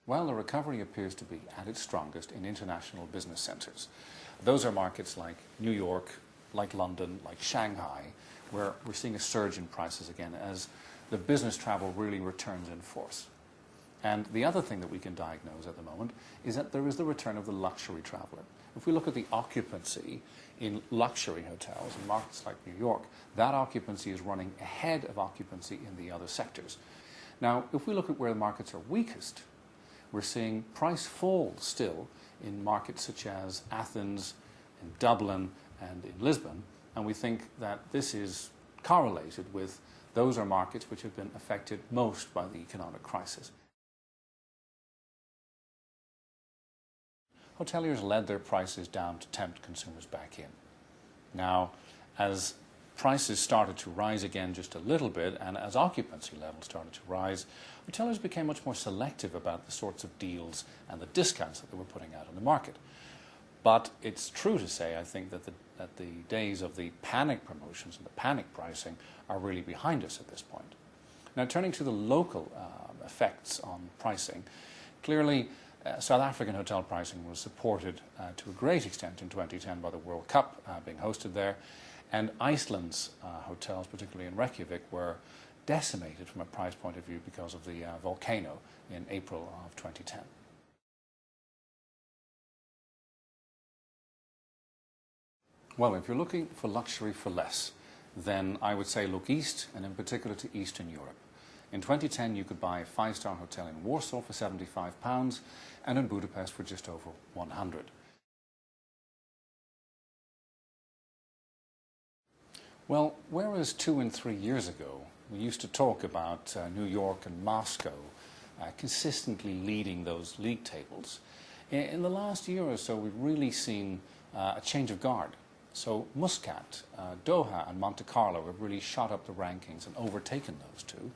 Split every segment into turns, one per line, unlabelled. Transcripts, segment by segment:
Well, the recovery appears to be at its strongest in international business centres. Those are markets like New York, like London, like Shanghai, where we're seeing a surge in prices again as the business travel really returns in force. And the other thing that we can diagnose at the moment is that there is the return of the luxury traveller. If we look at the occupancy in luxury hotels in markets like New York, that occupancy is running ahead of occupancy in the other sectors. Now, if we look at where the markets are weakest, we're seeing price falls still in markets such as Athens, in Dublin, and in Lisbon, and we think that this is correlated with those are markets which have been affected most by the economic crisis. Hoteliers led their prices down to tempt consumers back in. Now, as prices started to rise again just a little bit, and as occupancy levels started to rise, hoteliers became much more selective about the sorts of deals and the discounts that they were putting out on the market. But it's true to say, I think, that the days of the panic promotions and the panic pricing are really behind us at this point. Now, turning to the local effects on pricing, clearly South African hotel pricing was supported to a great extent in 2010 by the World Cup being hosted there, and Iceland's hotels, particularly in Reykjavik, were decimated from a price point of view because of the volcano in April of 2010. Well, if you're looking for luxury for less, then I would say look east, and in particular to Eastern Europe. In 2010, you could buy a five-star hotel in Warsaw for £75 and in Budapest for just over 100. Well, whereas 2 and 3 years ago, we used to talk about New York and Moscow consistently leading those league tables, in the last year or so, we've really seen a change of guard. So Muscat, Doha and Monte Carlo have really shot up the rankings and overtaken those two.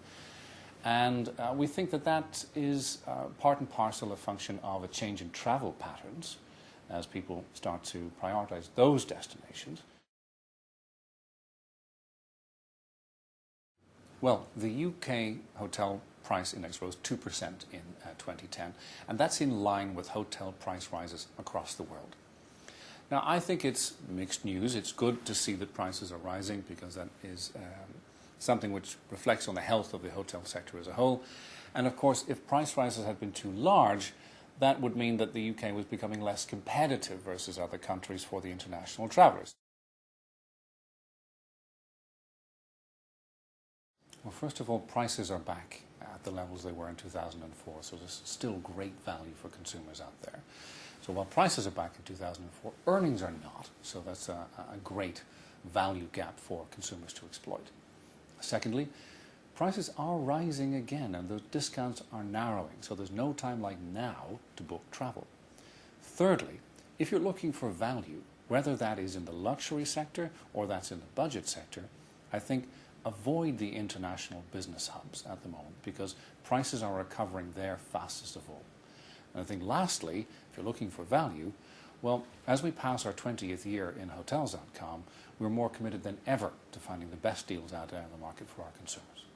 And we think that that is part and parcel a function of a change in travel patterns as people start to prioritize those destinations. Well, the UK hotel price index rose 2% in 2010, and that's in line with hotel price rises across the world. Now, I think it's mixed news. It's good to see that prices are rising because that is something which reflects on the health of the hotel sector as a whole. And of course, if price rises had been too large, that would mean that the UK was becoming less competitive versus other countries for the international travellers. Well, first of all, prices are back at the levels they were in 2004, so there's still great value for consumers out there. So while prices are back in 2004, earnings are not, so that's a great value gap for consumers to exploit. Secondly, prices are rising again and the discounts are narrowing, so there's no time like now to book travel. Thirdly, if you're looking for value, whether that is in the luxury sector or that's in the budget sector, I think avoid the international business hubs at the moment because prices are recovering there fastest of all. And I think lastly, if you're looking for value, well, as we pass our 20th year in hotels.com, we're more committed than ever to finding the best deals out there in the market for our consumers.